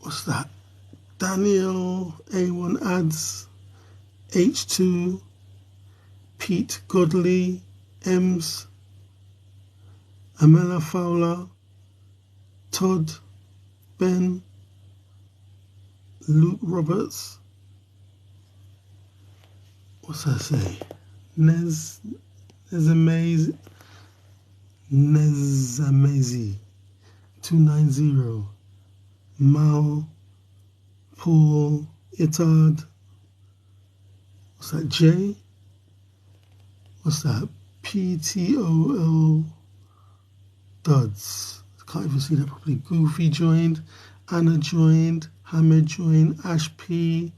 What's that? Daniel A1 Ads, H2, Pete Godley, Ems, Amela Fowler, Todd, Ben, Luke Roberts. What's that say? Nezamazi, 290, Mal, Paul, Itard. What's that? J? What's that? PTOL Duds. Can't even see that properly. Goofy joined, Anna joined, Hamed joined, Ash P,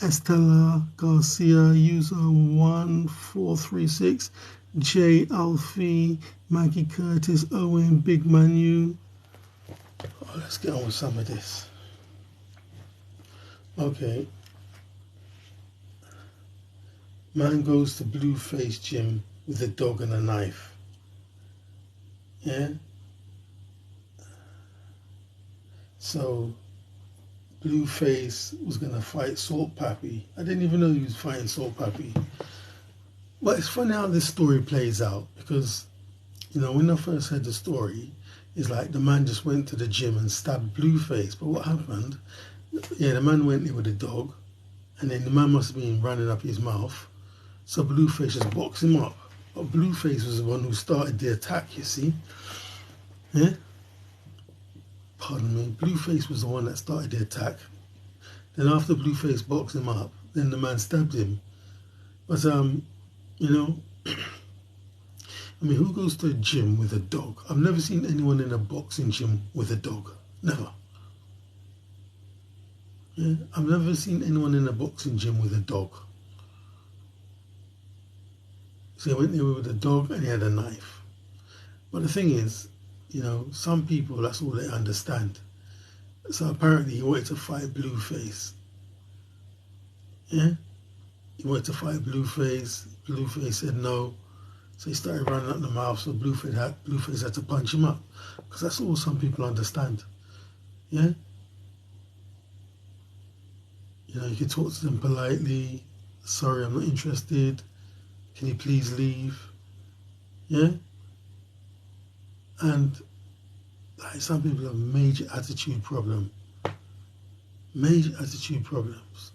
Estella Garcia, user 1436, J Alfie, Maggie Curtis, Owen, Big Manu. Oh, let's get on with some of this. Okay. Man goes to Blueface gym with a dog and a knife. Yeah? So Blueface was gonna fight Salt Pappy. I didn't even know he was fighting Salt Pappy. But it's funny how this story plays out because, you know, when I first heard the story, it's like the man just went to the gym and stabbed Blueface. But what happened? Yeah, the man went there with the dog, and then the man must have been running up his mouth. So Blueface just boxed him up. But Blueface was the one who started the attack, you see. Yeah? Pardon me. Blueface was the one that started the attack. Then after Blueface boxed him up, then the man stabbed him. But, you know, I mean, who goes to a gym with a dog? I've never seen anyone in a boxing gym with a dog. Never. Yeah? I've never seen anyone in a boxing gym with a dog. So he went there with a dog and he had a knife. But the thing is, you know, some people, that's all they understand. So apparently he wanted to fight Blueface. Yeah? He wanted to fight Blueface. Blueface said no. So he started running up the mouth, so Blueface had to punch him up. Because that's all some people understand. Yeah? You know, you can talk to them politely. Sorry, I'm not interested. Can you please leave? Yeah? And like, some people have major attitude problem. Major attitude problems.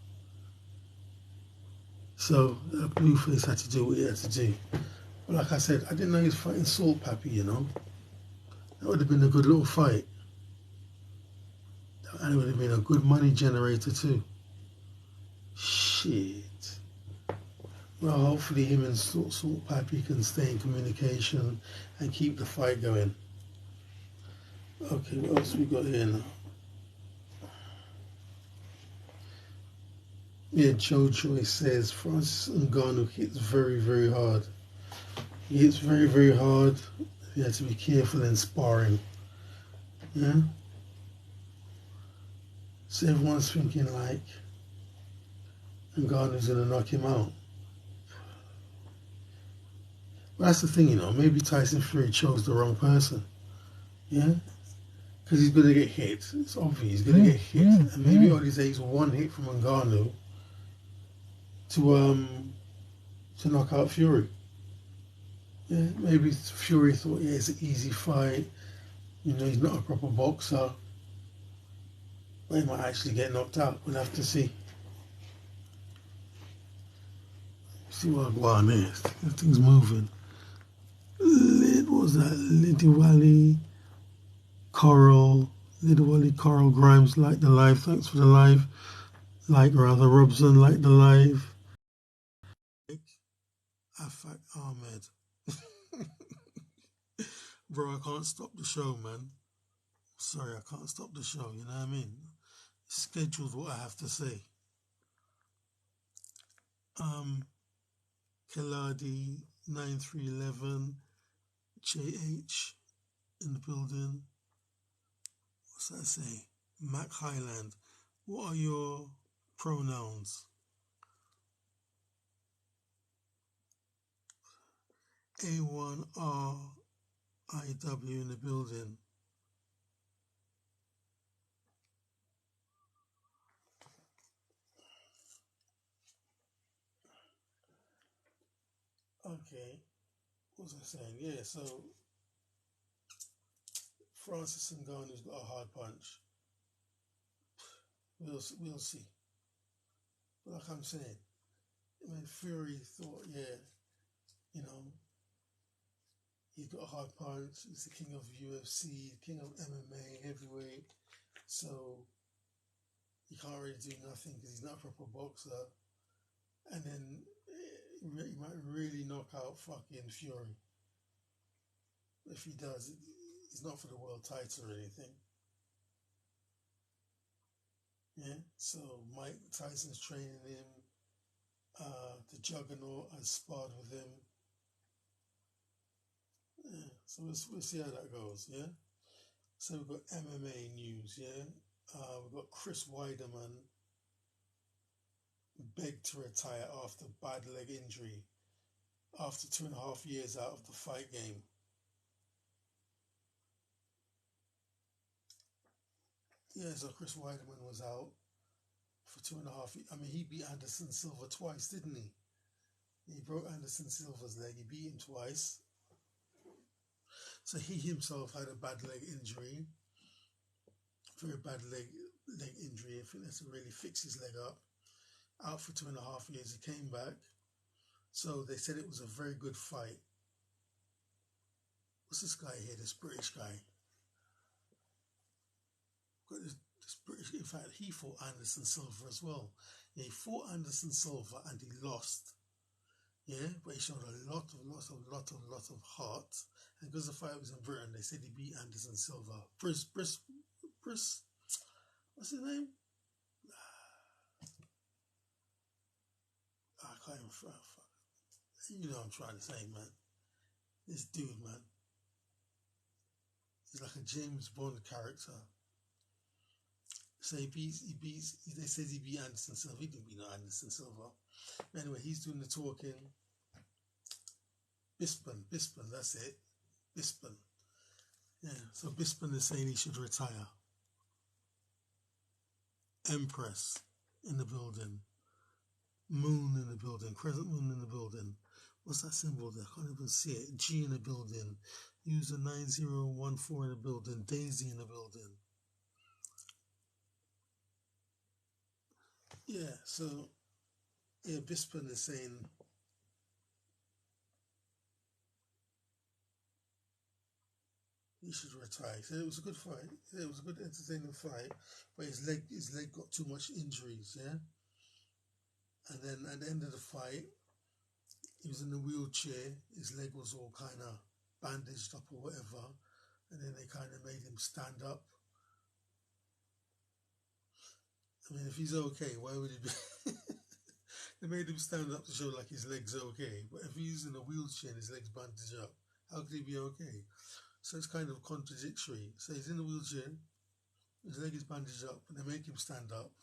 So Blueface had to do what he had to do. But like I said, I didn't know he was fighting Salt Pappy, you know. That would have been a good little fight. And it would have been a good money generator too. Shit. Well, hopefully him and Salt Pappy can stay in communication and keep the fight going. Okay, what else we got here now? Yeah, Joe Joyce says Francis Ngannou hits very, very hard. He hits very, very hard. You have to be careful in sparring. Yeah? So everyone's thinking like Ngannou's going to knock him out. But that's the thing, you know, maybe Tyson Fury chose the wrong person. Yeah? Because he's going to get hit. It's obvious he's going to get hit. And maybe all he takes one hit from Ngannou to knock out Fury. Yeah, maybe Fury thought, yeah, it's an easy fight. You know, he's not a proper boxer. But he might actually get knocked out. We'll have to see. See what going on is. That thing's moving. What was that? Little Wally Coral Grimes, like the live. Thanks for the live. Like rather Robson, like the live. Afak Ahmed. Bro, I can't stop the show, man. Sorry, I can't stop the show, you know what I mean? Scheduled what I have to say. Keladi 9311 JH in the building. What's that say? Mac Highland. What are your pronouns? A1RIW in the building. Okay, what was I saying? Yeah, so Francis Ngannou's got a hard punch. We'll see. But like I'm saying, I mean, Fury thought, yeah, you know, he's got a hard punch. He's the king of UFC, king of MMA, heavyweight. So he can't really do nothing because he's not a proper boxer. And then he might really knock out fucking Fury. If he does, it's not for the world title or anything. Yeah. So Mike Tyson's training him. The Juggernaut has sparred with him. Yeah. So we'll see how that goes. Yeah. So we've got MMA news. Yeah. We've got Chris Weideman begged to retire after bad leg injury after 2.5 years out of the fight game. Yeah, so Chris Weideman was out for 2.5 years. I mean, he beat Anderson Silva twice, didn't he? He broke Anderson Silva's leg. He beat him twice. So he himself had a bad leg injury, very bad leg injury. I think that's to really fix his leg up. Out for 2.5 years. He came back. So they said it was a very good fight. What's this guy here? This British guy. Got this British. In fact, he fought Anderson Silva as well. Yeah, he fought Anderson Silva and he lost. Yeah, but he showed a lot of heart. And because the fight was in Britain, they said he beat Anderson Silva. What's his name? I can't even fuck. You know what I'm trying to say, man. This dude, man. He's like a James Bond character. So they said he beat Anderson Silva. He didn't beat no Anderson Silva. Anyway, he's doing the talking. Bisping, that's it. Bisping. Yeah, so Bisping is saying he should retire. Empress in the building. Moon in the building. Crescent moon in the building. What's that symbol there? I can't even see it. G in the building. User 9014 in the building. Daisy in the building. Yeah, so yeah, Bisping is saying he should retire. He said it was a good fight. It was a good entertaining fight, but his leg got too much injuries, yeah? And then at the end of the fight, he was in a wheelchair, his leg was all kind of bandaged up or whatever, and then they kind of made him stand up. I mean, if he's okay, why would he be? They made him stand up to show like his leg's okay, but if he's in a wheelchair and his leg's bandaged up, how could he be okay? So it's kind of contradictory. So he's in a wheelchair, his leg is bandaged up, and they make him stand up,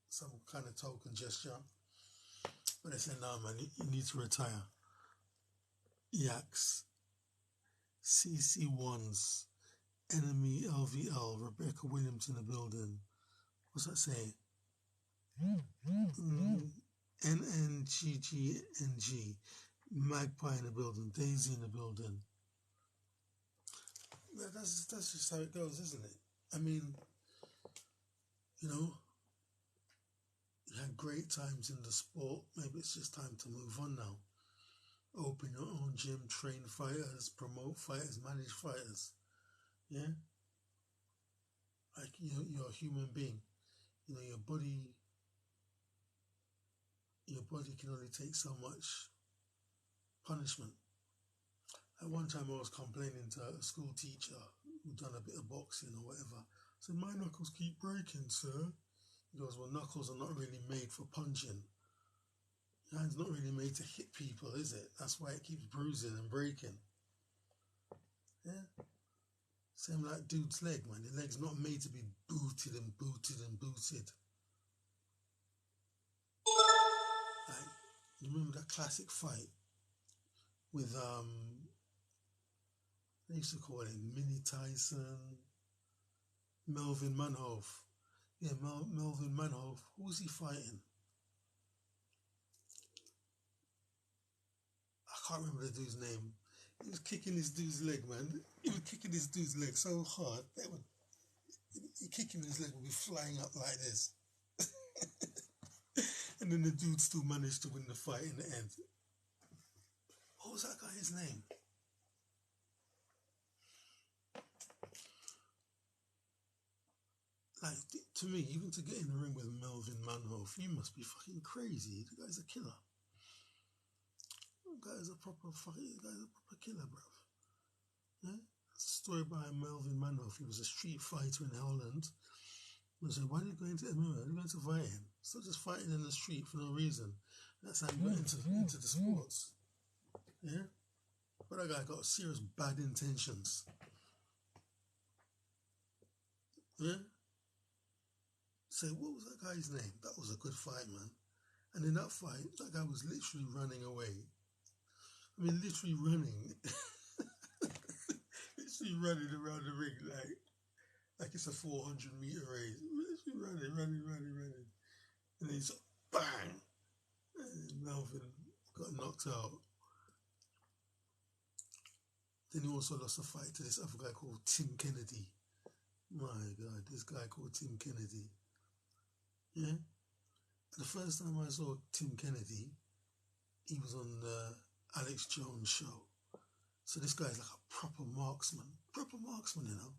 some kind of token gesture. But they said, no, man, you need to retire. Yaks, CC1s, Enemy LVL, Rebecca Williams in the building. What's that say? NNGGNG, Magpie in the building, Daisy in the building. That's just how it goes, isn't it? I mean, you know, you had great times in the sport. Maybe it's just time to move on now. Open your own gym, train fighters, promote fighters, manage fighters. Yeah? Like, you're a human being. You know, your body can only take so much punishment. At one time I was complaining to a school teacher who'd done a bit of boxing or whatever. I said, my knuckles keep breaking, sir. He goes, well, knuckles are not really made for punching. Your hand's not really made to hit people, is it? That's why it keeps bruising and breaking. Yeah? Same like dude's leg, man. Your leg's not made to be booted and booted and booted. Like, you remember that classic fight with, they used to call him Mini Tyson, Melvin Manhoef. Yeah, Melvin Manhoef. Who was he fighting? can't remember the dude's name. He was kicking this dude's leg, man. He was kicking this dude's leg so hard that he kicking his leg would be flying up like this. And then the dude still managed to win the fight in the end. What was that guy's name? Like, to me, even to get in the ring with Melvin Manhoef, you must be fucking crazy. The guy's a killer. The guy's a proper killer, bruv. Yeah? That's a story by Melvin Manhoef. He was a street fighter in Holland. I said, why did you go into MMA? Why did you go into fighting? It's not just fighting in the street for no reason. That's how you got into the sports. Yeah? But that guy got serious bad intentions. Yeah? So what was that guy's name? That was a good fight, man. And in that fight, that guy was literally running away. I mean, literally running. Literally running around the ring like it's a 400-meter race. Literally running. And then he's bang! And Melvin got knocked out. Then he also lost a fight to this other guy called Tim Kennedy. My God, this guy called Tim Kennedy. Yeah? The first time I saw Tim Kennedy, he was on the Alex Jones show. So this guy's like a proper marksman, you know.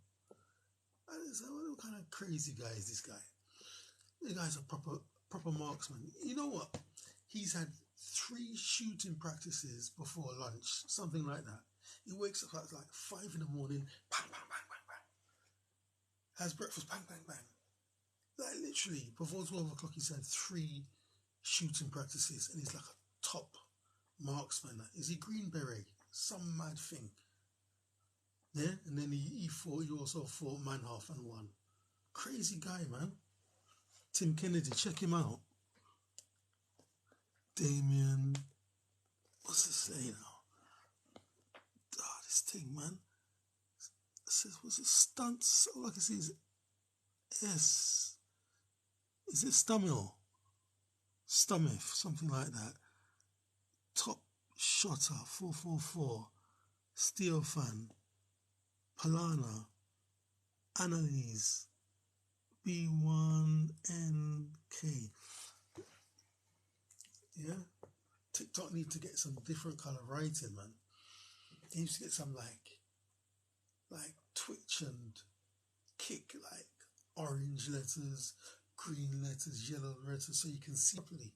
I said, what kind of crazy guy is this guy? This guy's a proper marksman. You know what? He's had 3 shooting practices before lunch, something like that. He wakes up at like 5 in the morning, bang, bang, bang, bang, bang. Has breakfast, bang, bang, bang. Like literally, before 12 o'clock, he's had 3 shooting practices, and he's like a top marksman. Is he Green Beret? Some mad thing. Yeah, and then he also fought Manhoef and won. Crazy guy, man. Tim Kennedy, check him out. Damien, what's it say now? Oh, this thing, man. It says, what's it? Stunts? All I can see is S. Is it Stamil? Stamif, something like that. Top Shotter, 444. Steelfan, Palana, Annalise, B1NK. Yeah? TikTok need to get some different colour writing, man. They used to get some like twitch and kick, like orange letters, green letters, yellow letters, so you can see properly.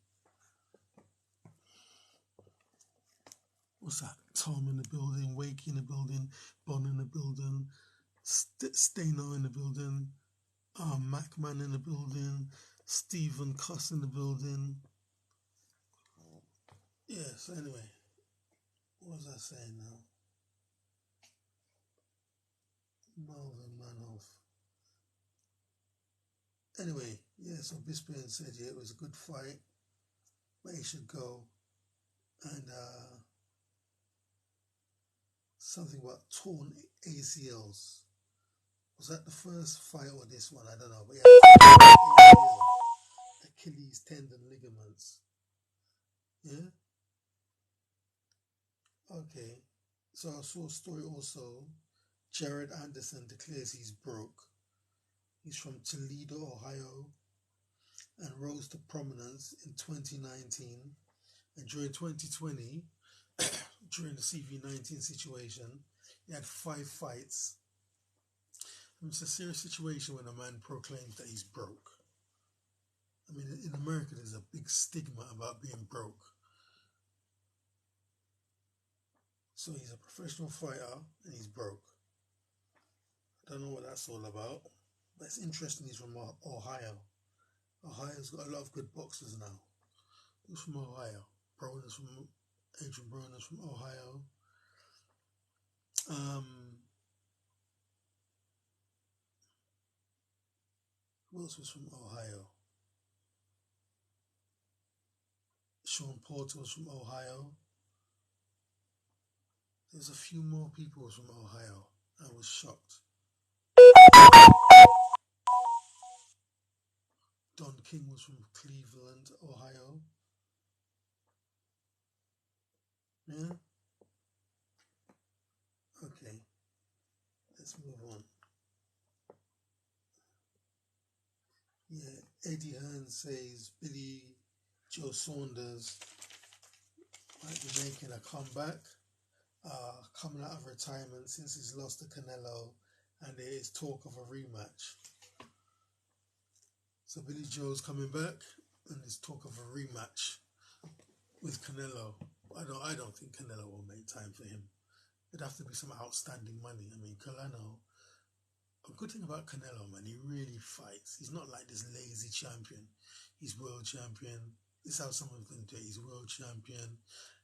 What's that? Tom in the building, Wake in the building, Bon in the building, Steno in the building, Macman in the building, Stephen Cuss in the building. Yeah, so anyway, what was I saying now? Melvin Manhoef. Anyway, yeah, so Bisping said, yeah, it was a good fight, but he should go. And something about torn ACLs. Was that the first fight or this one? I don't know. But yeah, ACL, Achilles tendon ligaments. Yeah? Okay. So I saw a story also. Jared Anderson declares he's broke. He's from Toledo, Ohio, and rose to prominence in 2019. And during 2020, during the CV19 situation, he had 5 fights. And it's a serious situation when a man proclaims that he's broke. I mean, in America, there's a big stigma about being broke. So he's a professional fighter and he's broke. I don't know what that's all about, but it's interesting. He's from Ohio. Ohio's got a lot of good boxers now. He's from Ohio. Adrian Broner's from Ohio. Who else was from Ohio? Sean Porter was from Ohio. There's a few more people from Ohio. I was shocked. Don King was from Cleveland, Ohio. Yeah. Hold on. Yeah, Eddie Hearn says Billy Joe Saunders might be making a comeback, coming out of retirement since he's lost to Canelo, and there is talk of a rematch. So Billy Joe's coming back, and there's talk of a rematch with Canelo. I don't think Canelo will make time for him. It'd have to be some outstanding money. I mean, Canelo. A good thing about Canelo, man, he really fights. He's not like this lazy champion. He's world champion. This is how some of them do it. He's world champion.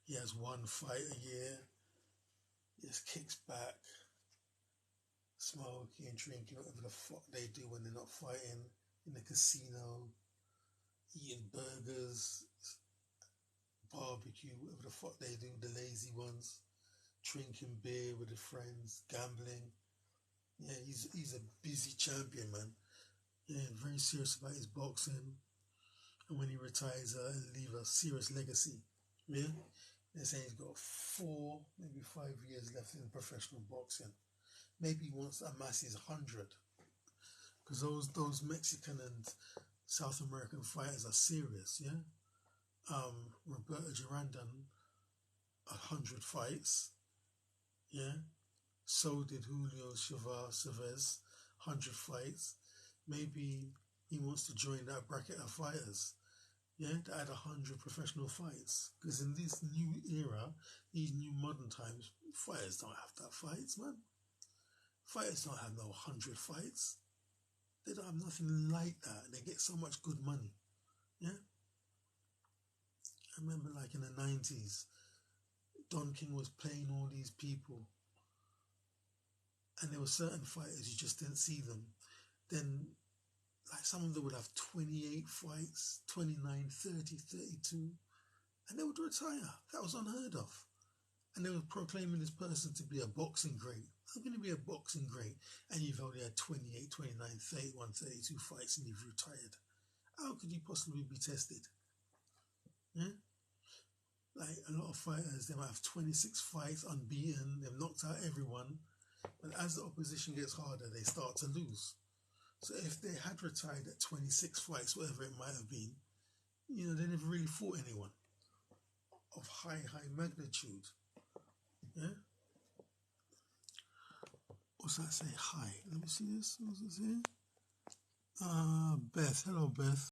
He has one fight a year. He just kicks back, smoking, drinking, whatever the fuck they do when they're not fighting in the casino, eating burgers, barbecue, whatever the fuck they do, the lazy ones, drinking beer with their friends, gambling. Yeah, he's a busy champion, man. Yeah, very serious about his boxing. And when he retires, he'll leave a serious legacy. Yeah, they're saying he's got 4, maybe 5 years left in professional boxing. Maybe he wants to amass his 100, because those Mexican and South American fighters are serious. Yeah, Roberto Duran done 100 fights. Yeah, so did Julio Chavez, 100 fights. Maybe he wants to join that bracket of fighters. Yeah, to add 100 professional fights. Because in this new era, these new modern times, fighters don't have that fights, man. Fighters don't have no 100 fights. They don't have nothing like that. They get so much good money. Yeah? I remember like in the 90s, Don King was playing all these people. And there were certain fighters, you just didn't see them. Then, like some of them would have 28 fights, 29, 30, 32. And they would retire. That was unheard of. And they were proclaiming this person to be a boxing great. How can you be a boxing great and you've only had 28, 29, 31, 32 fights and you've retired? How could you possibly be tested? Yeah? Like a lot of fighters, they might have 26 fights unbeaten, they've knocked out everyone, but as the opposition gets harder, they start to lose. So if they had retired at 26 fights, whatever it might have been, they never really fought anyone of high magnitude. Yeah? What's that say? Hi. Let me see this. What's it say? Beth. Hello, Beth.